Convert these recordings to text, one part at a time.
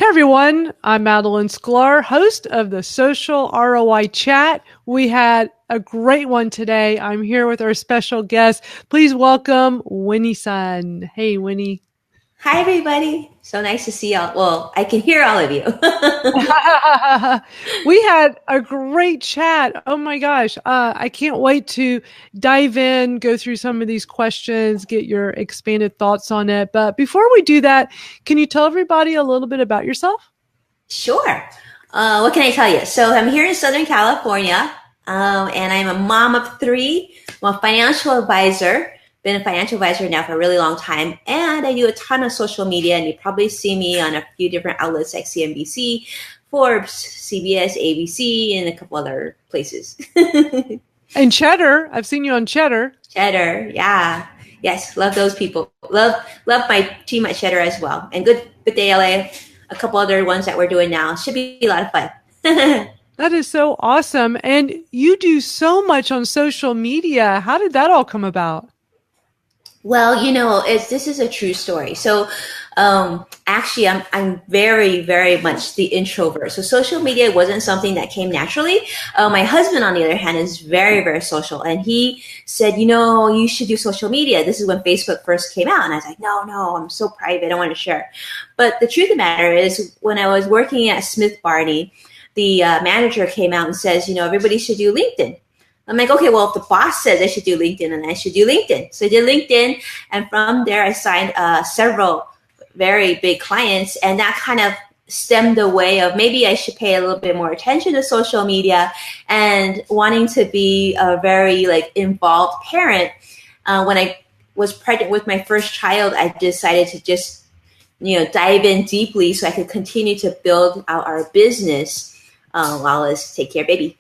Hey everyone, I'm Madalyn Sklar, host of the Social ROI Chat. We had a great one today. I'm here with our special guest. Please welcome Winnie Sun. Hey Winnie. Hi, everybody. So nice to see y'all. Well, I can hear all of you. We had a great chat. Oh my gosh. I can't wait to dive in, go through some of these questions, get your expanded thoughts on it. But before we do that, can you tell everybody a little bit about yourself? Sure. What can I tell you? So I'm here in Southern California, and I'm a mom of three. I'm a financial advisor. Been a financial advisor now for a really long time, and I do a ton of social media. And you probably see me on a few different outlets like CNBC, Forbes, CBS, ABC, and a couple other places. And Cheddar. I've seen you on Cheddar. Cheddar, yeah, yes, love those people. Love my team at Cheddar as well, and Good Day LA. A couple other ones that we're doing now. Should be a lot of fun. That is so awesome. And you do so much on social media. How did that all come about? Well, this is a true story. So, actually, I'm very, very much the introvert. So, social media wasn't something that came naturally. My husband, on the other hand, is very, very social, and he said, you should do social media. This is when Facebook first came out, and I was like, no, I'm so private. I don't want to share. But the truth of the matter is, when I was working at Smith Barney, the manager came out and says, everybody should do LinkedIn. I'm like, okay, well, if the boss says I should do LinkedIn, then I should do LinkedIn. So I did LinkedIn. And from there, I signed several very big clients. And that kind of stemmed the way of maybe I should pay a little bit more attention to social media and wanting to be a very involved parent. When I was pregnant with my first child, I decided to just, dive in deeply so I could continue to build out our business while I take care of baby.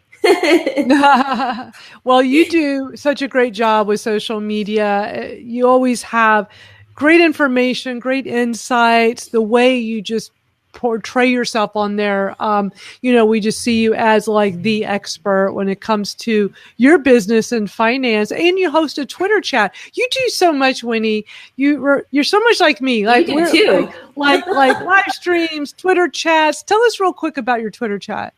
Well, you do such a great job with social media. You always have great information, great insights, the way you just portray yourself on there. We just see you as like the expert when it comes to your business and finance, and you host a Twitter chat. You do so much, Winnie. You're so much like me. Like you do too. like live streams, Twitter chats. Tell us real quick about your Twitter chat.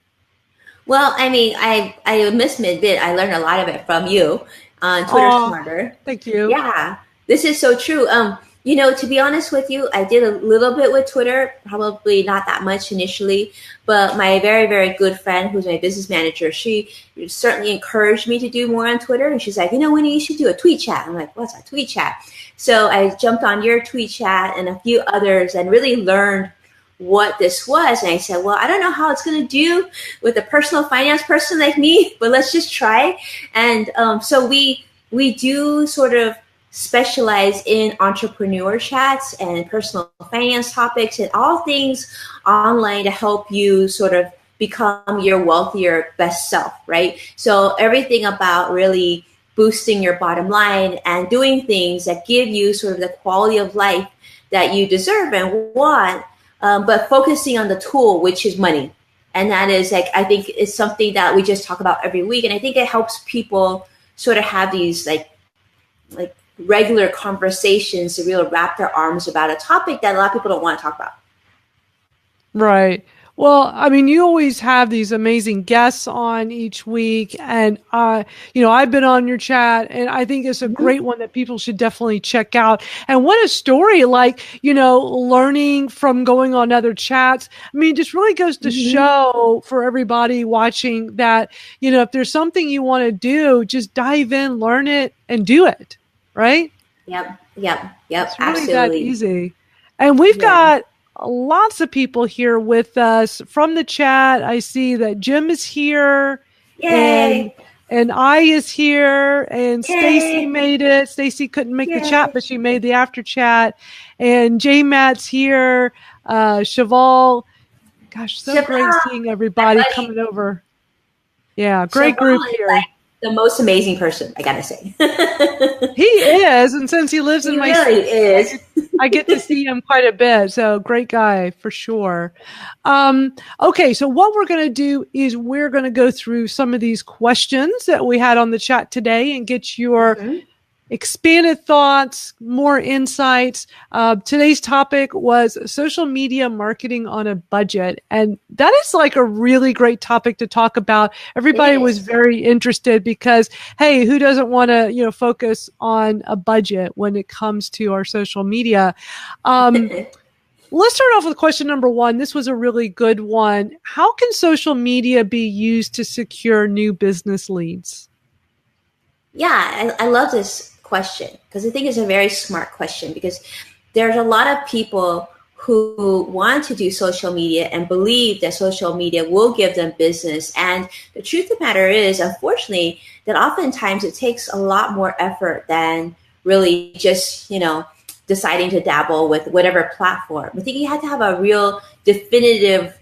Well, I mean, I must admit, I learned a lot of it from you on Twitter Smarter. Thank you. Yeah, this is so true. To be honest with you, I did a little bit with Twitter, probably not that much initially, but my very, very good friend, who's my business manager, she certainly encouraged me to do more on Twitter. And she's like, Winnie, you should do a tweet chat. I'm like, what's a tweet chat? So I jumped on your tweet chat and a few others and really learned what this was. And I said, well, I don't know how it's going to do with a personal finance person like me, but let's just try. And so we do sort of specialize in entrepreneur chats and personal finance topics and all things online to help you sort of become your wealthier best self, right? So everything about really boosting your bottom line and doing things that give you sort of the quality of life that you deserve and want. But focusing on the tool, which is money. And that is I think it's something that we just talk about every week. And I think it helps people sort of have these like regular conversations to really wrap their arms about a topic that a lot of people don't want to talk about. Right. Well, I mean, you always have these amazing guests on each week. And, I've been on your chat, and I think it's a great one that people should definitely check out. And what a story, learning from going on other chats. I mean, it just really goes to show for everybody watching that, if there's something you want to do, just dive in, learn it, and do it. Right? Yep. It's really absolutely that easy. And we've got lots of people here with us from the chat. I see that Jim is here. Yay. And I is here, and Stacy Yay. made it. Stacy couldn't make Yay. the chat, but she made the after chat. And J Matt's here. Cheval. Gosh, so great seeing everybody coming over. Yeah, great Cheval group here. The most amazing person, I gotta say. He is, and since he lives in my city, is. I get to see him quite a bit. So great guy for sure. Okay, so what we're going to do is we're going to go through some of these questions that we had on the chat today and get your expanded thoughts, more insights. Today's topic was social media marketing on a budget. And that is like a really great topic to talk about. Everybody was very interested because, hey, who doesn't want to, focus on a budget when it comes to our social media? Let's start off with question number one. This was a really good one. How can social media be used to secure new business leads? Yeah, I love this question because I think it's a very smart question, because there's a lot of people who want to do social media and believe that social media will give them business. And the truth of the matter is, unfortunately, that oftentimes it takes a lot more effort than really just, deciding to dabble with whatever platform. I think you have to have a real definitive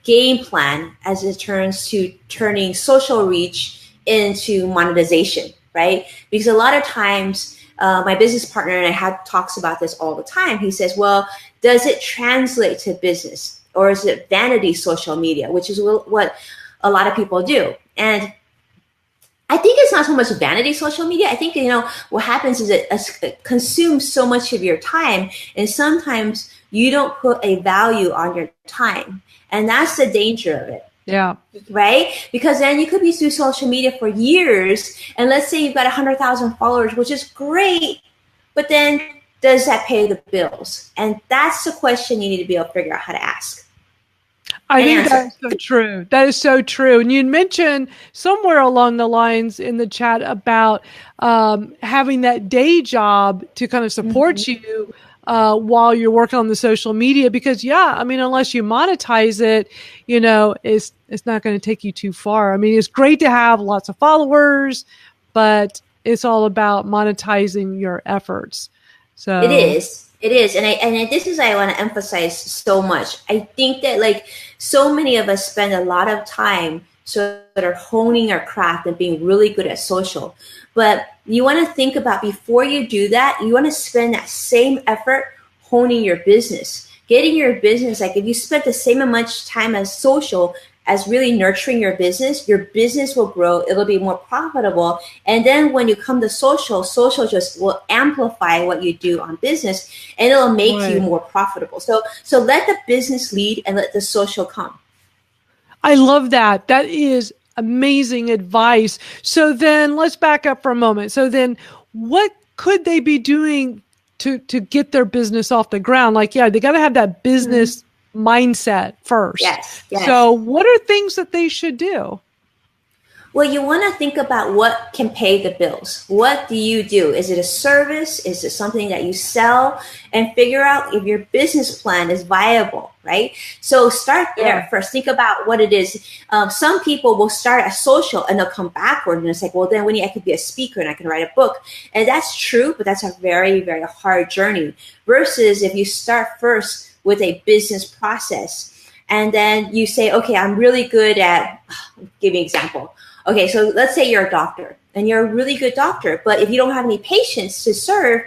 game plan as it turns to turning social reach into monetization, right? Because a lot of times my business partner and I talks about this all the time. He says, well, does it translate to business, or is it vanity social media, which is what a lot of people do? And I think it's not so much vanity social media. I think, what happens is it consumes so much of your time, and sometimes you don't put a value on your time. And that's the danger of it. Yeah. Right? Because then you could be through social media for years, and let's say you've got 100,000 followers, which is great, but then does that pay the bills? And that's the question you need to be able to figure out how to ask. I think that's so true. That is so true. And you mentioned somewhere along the lines in the chat about having that day job to kind of support you while you're working on the social media. Because, unless you monetize it, it's not going to take you too far. I mean, it's great to have lots of followers, but it's all about monetizing your efforts. So it is. It is. And this is, I want to emphasize so much. I think that so many of us spend a lot of time sort of honing our craft and being really good at social. But you want to think about, before you do that, you want to spend that same effort honing your business, getting your business. If you spend the same amount of time as social as really nurturing your business will grow. It'll be more profitable. And then when you come to social just will amplify what you do on business, and it'll make you more profitable. So let the business lead and let the social come. I love that. That is amazing advice. So then let's back up for a moment. So then what could they be doing to get their business off the ground? They got to have that business mindset first. Yes. So what are things that they should do? Well, you want to think about what can pay the bills. What do you do? Is it a service? Is it something that you sell? And figure out if your business plan is viable, right? So start there first. Think about what it is. Some people will start at social and they'll come backward, and it's like, well, then Winnie, I could be a speaker and I can write a book. And that's true, but that's a very, very hard journey. Versus if you start first with a business process, and then you say, okay, I'm really good at, give me an example. Okay, so let's say you're a doctor and you're a really good doctor, but if you don't have any patients to serve,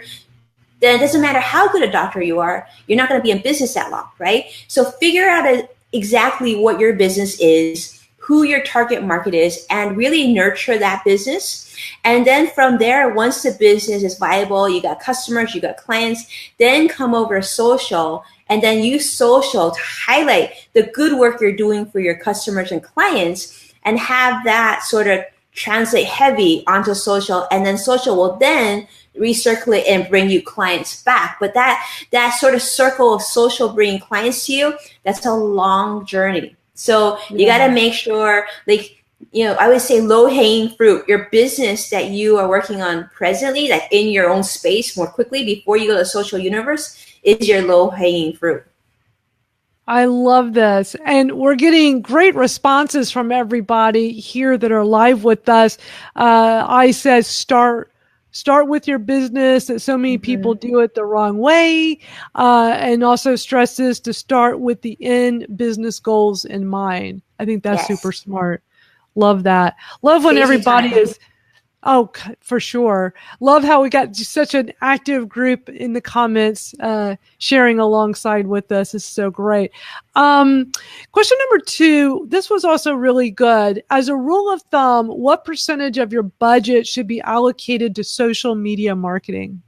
then it doesn't matter how good a doctor you are, you're not going to be in business that long, right? So figure out exactly what your business is, who your target market is, and really nurture that business. And then from there, once the business is viable, you got customers, you got clients, then come over social, and then use social to highlight the good work you're doing for your customers and clients, and have that sort of translate heavy onto social. And then social will then recirculate and bring you clients back. But that sort of circle of social bringing clients to you, that's a long journey. So you got to make sure, I always say low-hanging fruit, your business that you are working on presently, in your own space more quickly before you go to the social universe, is your low-hanging fruit. I love this. And we're getting great responses from everybody here that are live with us. I said, start with your business, that so many people do it the wrong way. And also stresses to start with the end business goals in mind. I think that's super smart. Love that. Love when everybody is Oh, for sure. Love how we got such an active group in the comments, sharing alongside with us. Is so great. Question number 2. This was also really good. As a rule of thumb, what percentage of your budget should be allocated to social media marketing?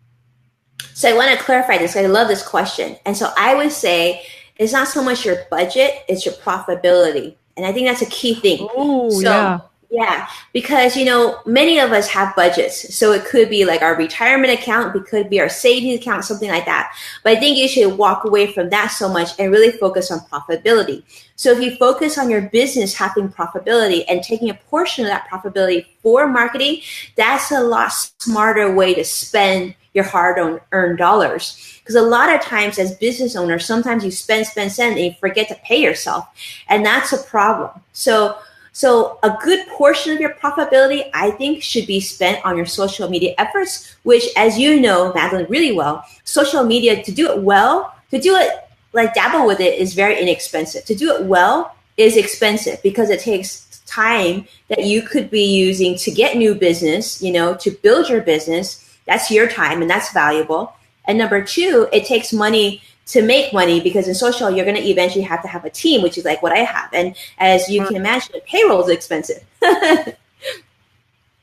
So I want to clarify this. I love this question. And so I would say it's not so much your budget, it's your profitability. And I think that's a key thing. Oh, So, yeah. yeah, because, many of us have budgets. So it could be like our retirement account, it could be our savings account, something like that. But I think you should walk away from that so much and really focus on profitability. So if you focus on your business having profitability and taking a portion of that profitability for marketing, that's a lot smarter way to spend your hard-earned dollars. Because a lot of times as business owners, sometimes you spend, and you forget to pay yourself. And that's a problem. So a good portion of your profitability, I think, should be spent on your social media efforts, which, as you know, Madalyn, really well, social media, to do it well, to do it like dabble with it is very inexpensive. To do it well is expensive because it takes time that you could be using to get new business, to build your business. That's your time and that's valuable. And number 2, it takes money to make money because in social, you're going to eventually have to have a team, which is like what I have. And as you can imagine, payroll is expensive.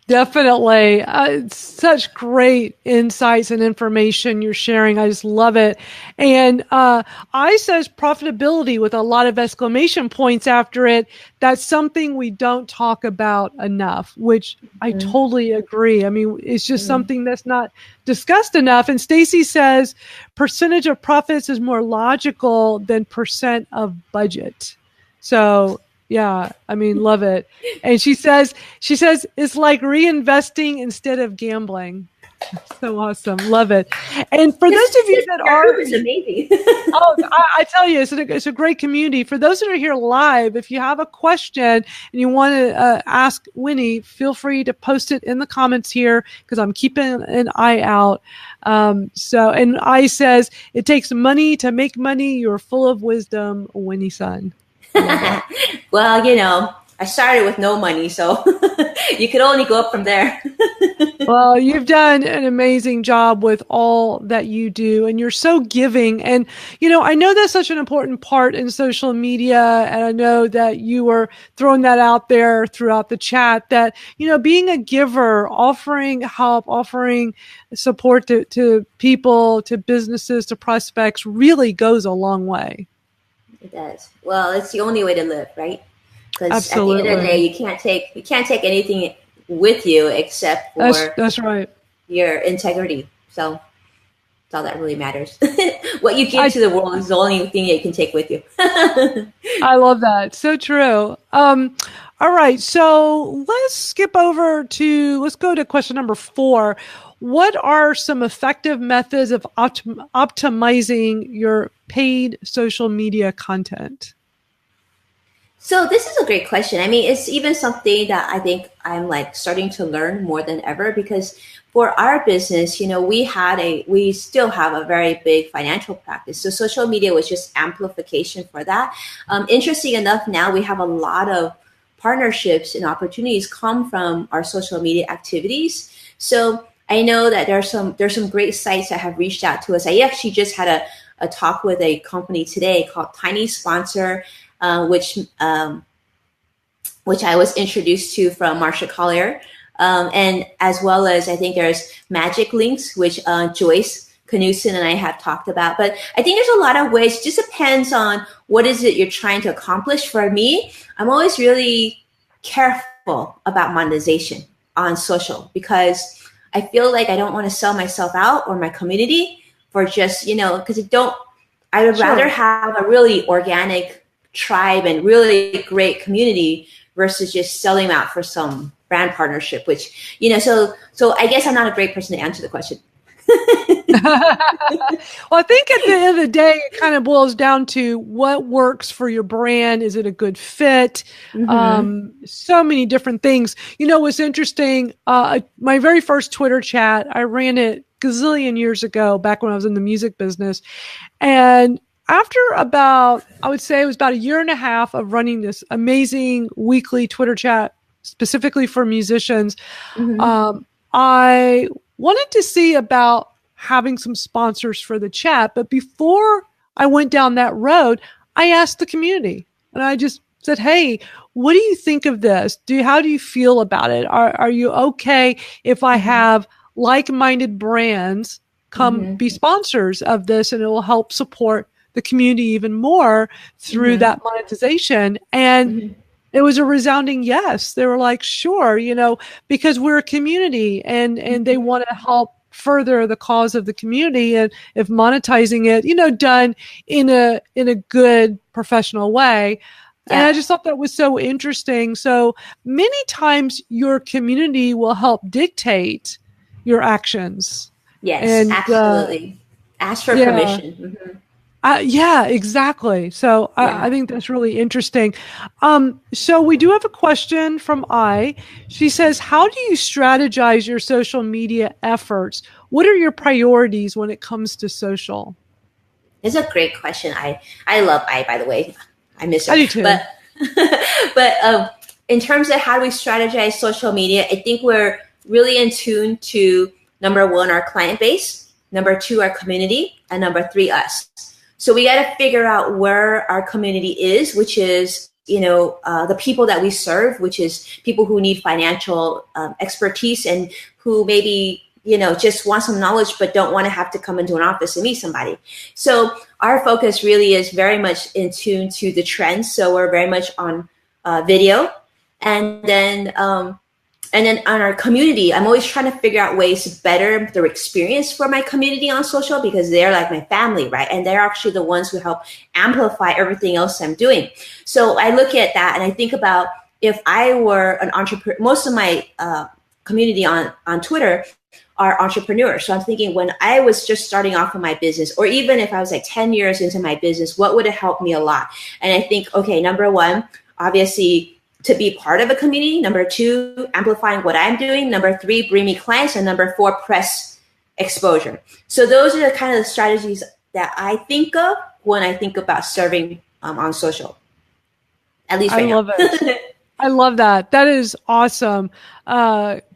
Definitely. Such great insights and information you're sharing. I just love it. And I says profitability with a lot of exclamation points after it. That's something we don't talk about enough, which I totally agree. I mean, it's just something that's not discussed enough. And Stacy says percentage of profits is more logical than percent of budget. So yeah, I mean, love it. And she says it's like reinvesting instead of gambling. So awesome. Love it. And for those of you that are, is amazing. I tell you, it's a great community. For those that are here live, if you have a question and you want to ask Winnie, feel free to post it in the comments here because I'm keeping an eye out. And I says, it takes money to make money. You're full of wisdom, Winnie son. Well, I started with no money, so you could only go up from there. Well, you've done an amazing job with all that you do, and you're so giving. And, I know that's such an important part in social media, and I know that you were throwing that out there throughout the chat that, being a giver, offering help, offering support to people, to businesses, to prospects really goes a long way. It does. Well, it's the only way to live, right? Because at the Absolutely. end of the day, you can't take anything with you except for That's right. your integrity. So that's all that really matters. What you give to the world is the only thing you can take with you. I love that. So true. All right. So let's go to question number 4. What are some effective methods of optimizing your paid social media content? So this is a great question. I mean, it's even something that I think I'm like starting to learn more than ever because for our business, we still have a very big financial practice. So social media was just amplification for that. Interesting enough, now we have a lot of partnerships and opportunities come from our social media activities. So I know that there's some great sites that have reached out to us. I actually just had a talk with a company today called Tiny Sponsor, which I was introduced to from Marsha Collier, and as well as I think there's Magic Links, which Joyce Knudsen and I have talked about. But I think there's a lot of ways. It just depends on what is it you're trying to accomplish. For me, I'm always really careful about monetization on social because I feel like I don't want to sell myself out or my community for just, because I would rather have a really organic tribe and really great community versus just selling out for some brand partnership, which, so I guess I'm not a great person to answer the question. Well, I think at the end of the day, it kind of boils down to what works for your brand. Is it a good fit? So many different things. What's interesting, my very first Twitter chat, I ran it gazillion years ago, back when I was in the music business. And after I would say it was about a year and a half of running this amazing weekly Twitter chat specifically for musicians. Mm-hmm. I wanted to see about having some sponsors for the chat, but before I went down that road, I asked the community and I just said, "Hey, what do you think of this? How do you feel about it? Are you okay if I Mm-hmm. have like-minded brands come Mm-hmm. be sponsors of this, and it will help support the community even more through Mm-hmm. that monetization?" And Mm-hmm. it was a resounding yes. They were like, sure, because we're a community and they want to help further the cause of the community. And if monetizing it, done in a good professional way. And I Yep. just thought that was so interesting. So many times your community will help dictate your actions. Yes, And absolutely. Ask for yeah. permission. Mm-hmm. Yeah, exactly. So I Yeah. think that's really interesting. So we do have a question from I. She says, "How do you strategize your social media efforts? What are your priorities when it comes to social?" It's a great question. I love I, by the way. I miss I her. do too. But in terms of how do we strategize social media, I think we're really in tune to number one, our client base, number two, our community, and number three, us. So we got to figure out where our community is, which is the people that we serve, which is people who need financial expertise and who maybe just want some knowledge but don't want to have to come into an office and meet somebody. So our focus really is very much in tune to the trends. So we're very much on video, and then on our community, I'm always trying to figure out ways to better the experience for my community on social, because they're like my family, right? And they're actually the ones who help amplify everything else I'm doing. So I look at that and I think about, if I were an entrepreneur. Most of my community on Twitter are entrepreneurs. So I'm thinking, when I was just starting off in my business, or even if I was like 10 years into my business, what would have helped me a lot? And I think, okay, number one, obviously, to be part of a community. Number two, amplifying what I'm doing. Number three, bring me clients. And number four, press exposure. So those are the kind of the strategies that I think of when I think about serving on social, at least I right now. love it. I love that. That is awesome.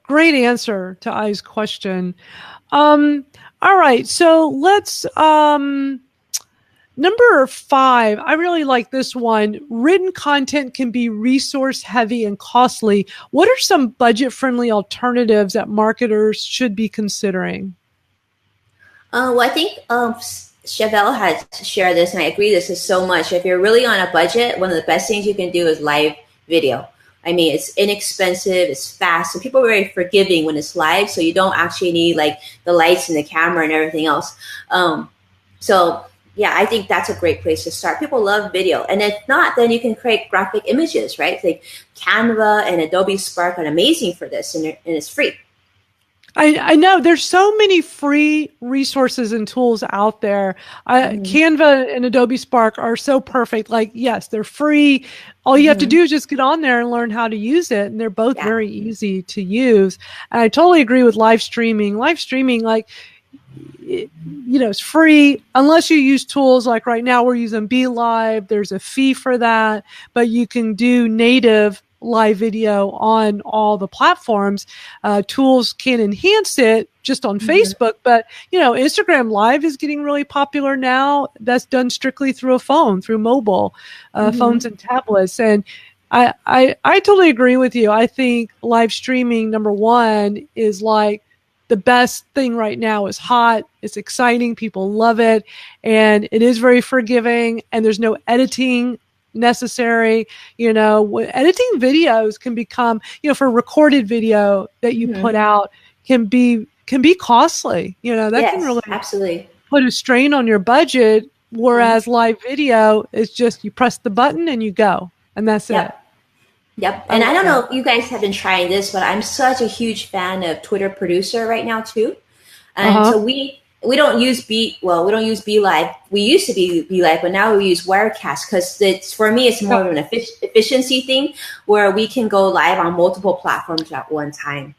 Great answer to I's question. All right. So let's, number 5, I really like this one. Written content can be resource heavy and costly. What are some budget friendly alternatives that marketers should be considering? Well, I think Chevelle had shared this, and I agree this is so much. If you're really on a budget, one of the best things you can do is live video. I mean, it's inexpensive, it's fast, and people are very forgiving when it's live, so you don't actually need like the lights and the camera and everything else. So yeah, I think that's a great place to start. People love video, and if not, then you can create graphic images, right? Like Canva and Adobe Spark are amazing for this, and it's free. I know there's so many free resources and tools out there. Mm-hmm. Canva and Adobe Spark are so perfect. Like, yes, they're free. All you have to Mm-hmm. do is just get on there and learn how to use it. And they're both Yeah. very easy to use. And I totally agree with live streaming. Live streaming, like, it's free unless you use tools like right now we're using Be Live. There's a fee for that, but you can do native live video on all the platforms. Tools can enhance it just on Mm-hmm. Facebook, but Instagram Live is getting really popular now. That's done strictly through a phone, through mobile phones Mm-hmm. and tablets. And I totally agree with you. I think live streaming, number one, is like the best thing right now. Is hot. It's exciting. People love it. And it is very forgiving, and there's no editing necessary. Editing videos can become, for recorded video that you Mm-hmm. put out can be costly. That can Yes, really absolutely. put a strain on your budget. Mm-hmm. Whereas live video is just, you press the button and you go, and that's it. Yep. Yep. I And I love don't know that. if you guys have been trying this, but I'm such a huge fan of Twitter Producer right now too. And Uh-huh. so we don't use we don't use Be Live. We used to be Live, but now we use Wirecast, because it's, for me, it's more of an efficiency thing where we can go live on multiple platforms at one time.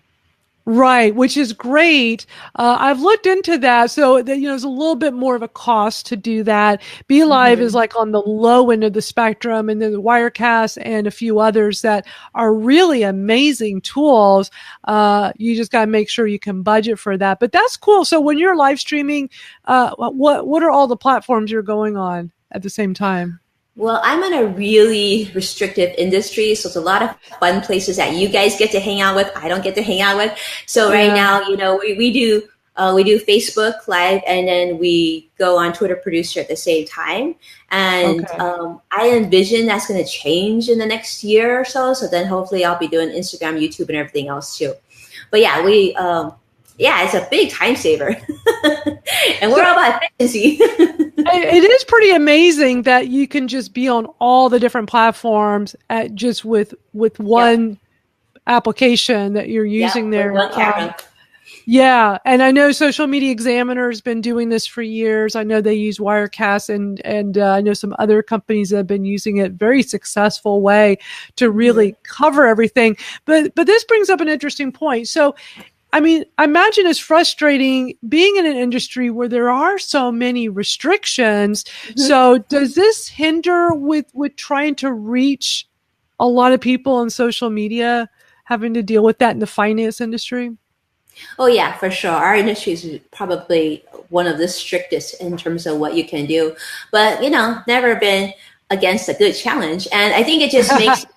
Right, which is great. I've looked into that, so that, there's a little bit more of a cost to do that. Be Live is Hmm. like on the low end of the spectrum, and then the Wirecast and a few others that are really amazing tools. You just got to make sure you can budget for that. But that's cool. So when you're live streaming, what are all the platforms you're going on at the same time? Well, I'm in a really restrictive industry, so it's a lot of fun places that you guys get to hang out with. I don't get to hang out with. So right Yeah. now, we do Facebook Live, and then we go on Twitter Producer at the same time. And Okay. I envision that's going to change in the next year or so. So then hopefully I'll be doing Instagram, YouTube, and everything else too. But yeah, yeah, it's a big time saver, and we're So all about efficiency. it is pretty amazing that you can just be on all the different platforms at just with Yep, one application that you're yep, using with there. one camera. Yeah, and I know Social Media Examiner's been doing this for years. I know they use Wirecast, and I know some other companies that have been using it. Very successful way to Mhm. really cover everything. But this brings up an interesting point. So I mean, I imagine it's frustrating being in an industry where there are so many restrictions. Mhm. So does this hinder with trying to reach a lot of people on social media, having to deal with that in the finance industry? Oh yeah, for sure. Our industry is probably one of the strictest in terms of what you can do, but never been against a good challenge. And I think it just makes it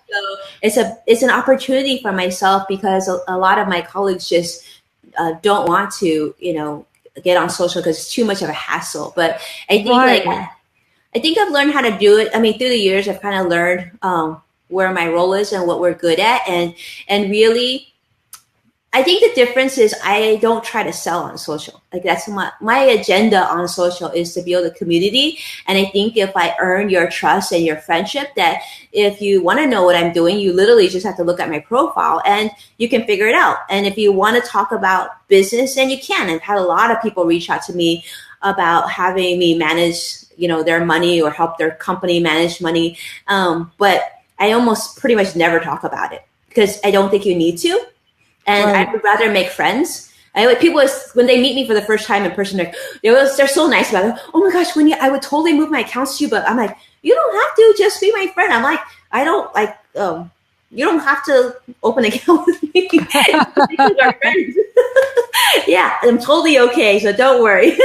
so it's an opportunity for myself because a lot of my colleagues just don't want to get on social because it's too much of a hassle. But I think Right. I think I've learned how to do it. I mean, through the years, I've kind of learned where my role is and what we're good at, and really I think the difference is I don't try to sell on social. Like that's my agenda on social is to build a community. And I think if I earn your trust and your friendship, that if you want to know what I'm doing, you literally just have to look at my profile and you can figure it out. And if you want to talk about business, then you can. I've had a lot of people reach out to me about having me manage, their money or help their company manage money. But I almost pretty much never talk about it because I don't think you need to, and I Right. would rather make friends. People when they meet me for the first time in person, they're so nice about it. Oh my gosh, Winnie, I would totally move my accounts to you, but I'm like, you don't have to. Just be my friend. I'm like, I don't like. You don't have to open an account with me. We're friends. Yeah, I'm totally okay. So don't worry.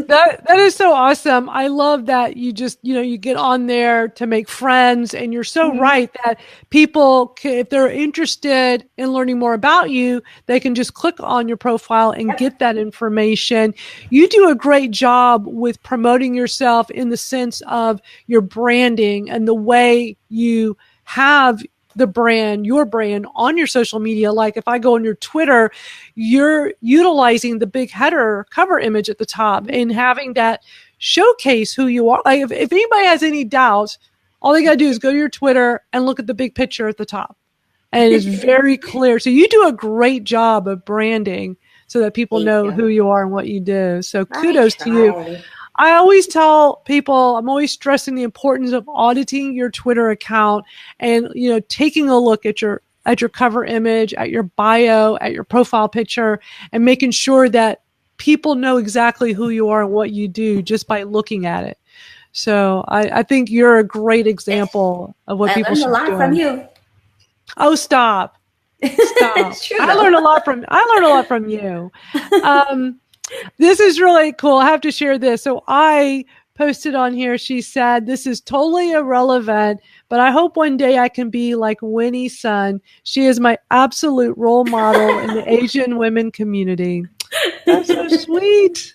That is so awesome. I love that you just, you get on there to make friends, and you're so Mhm. right that people can, if they're interested in learning more about you, they can just click on your profile and get that information. You do a great job with promoting yourself in the sense of your branding and the way you have your brand on your social media. Like if I go on your Twitter, you're utilizing the big header cover image at the top and having that showcase who you are. Like if anybody has any doubts, all they got to do is go to your Twitter and look at the big picture at the top. And it's very clear. So you do a great job of branding so that people Thank know you. who you are and what you do. So I kudos to you. try. I always tell people, I'm always stressing the importance of auditing your Twitter account and, taking a look at your cover image, at your bio, at your profile picture, and making sure that people know exactly who you are and what you do just by looking at it. So I think you're a great Yes, example of what I people learned a should be lot from doing. you. Oh, stop. Stop. It's true I though. learned a lot from you. Um, this is really cool. I have to share this. So I posted on here, she said, this is totally irrelevant, but I hope one day I can be like Winnie's son. She is my absolute role model in the Asian women community. That's so sweet.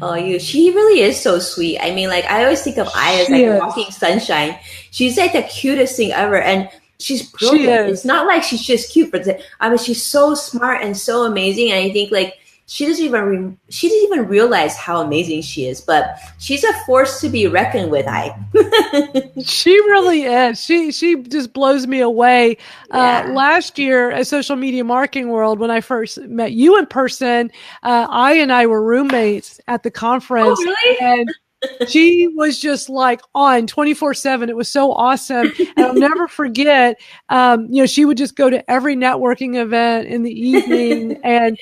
Oh, she really is so sweet. I mean, like I always think of Aya as She like a walking is. sunshine. She's like the cutest thing ever, and she's She brilliant. It's is. not like she's just cute, but I mean, she's so smart and so amazing. And I think like she doesn't even realize how amazing she is. But she's a force to be reckoned with. I She really is. She just blows me away. Yeah. Last year at Social Media Marketing World, when I first met you in person, I and I were roommates at the Oh, conference, really? and She was just like on 24/7. It was so awesome. And I'll never forget, she would just go to every networking event in the evening. And,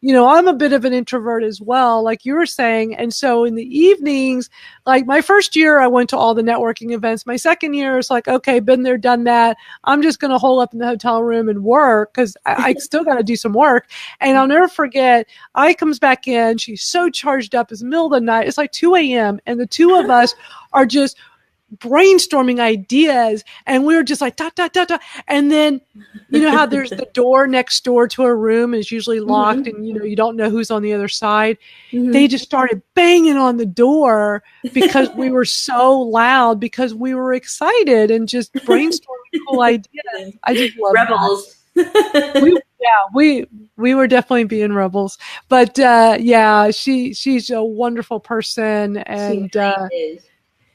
I'm a bit of an introvert as well, like you were saying. And so in the evenings, like my first year, I went to all the networking events. My second year, it's like, okay, been there, done that. I'm just going to hole up in the hotel room and work because I still got to do some work. And I'll never forget, I comes back in. She's so charged up. It's the middle of the night. It's like 2 a.m. And the two of us are just brainstorming ideas. And we were just like, dot, dot, dot, dot. And then, how there's the door next door to a room is usually locked Mm-hmm. and, you don't know who's on the other side. They Mm-hmm. just started banging on the door because we were so loud because we were excited and just brainstorming cool ideas. I just love that. Rebels. We were definitely being rebels, but she's a wonderful person, She and really is.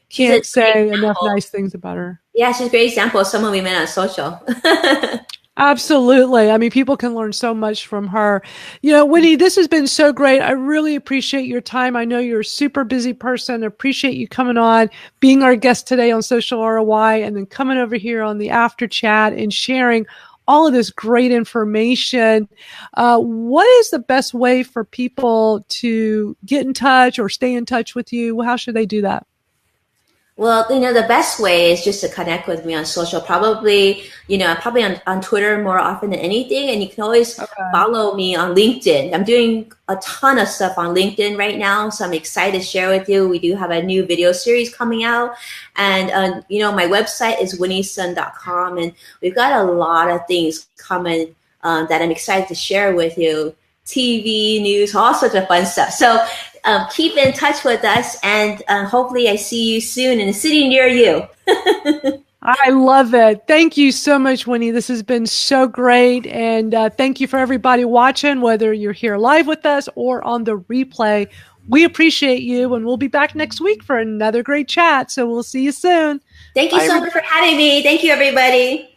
She's a can't great say enough example. nice things about her. Yeah, she's a great example of someone we met on social. Absolutely. I mean, people can learn so much from her. Winnie, this has been so great. I really appreciate your time. I know you're a super busy person. I appreciate you coming on, being our guest today on Social ROI, and then coming over here on the after chat and sharing all of this great information. What is the best way for people to get in touch or stay in touch with you? How should they do that? Well, the best way is just to connect with me on social. Probably, probably on Twitter more often than anything. And you can always Okay. follow me on LinkedIn. I'm doing a ton of stuff on LinkedIn right now. So I'm excited to share with you. We do have a new video series coming out. And, my website is winniesun.com. And we've got a lot of things coming that I'm excited to share with you. TV, news, all sorts of fun stuff. So keep in touch with us, and hopefully I see you soon in a city near you. I love it. Thank you so much, Winnie. This has been so great. And thank you for everybody watching, whether you're here live with us or on the replay. We appreciate you, and we'll be back next week for another great chat. So we'll see you soon. Thank you Bye, so everybody. much for having me. Thank you, everybody.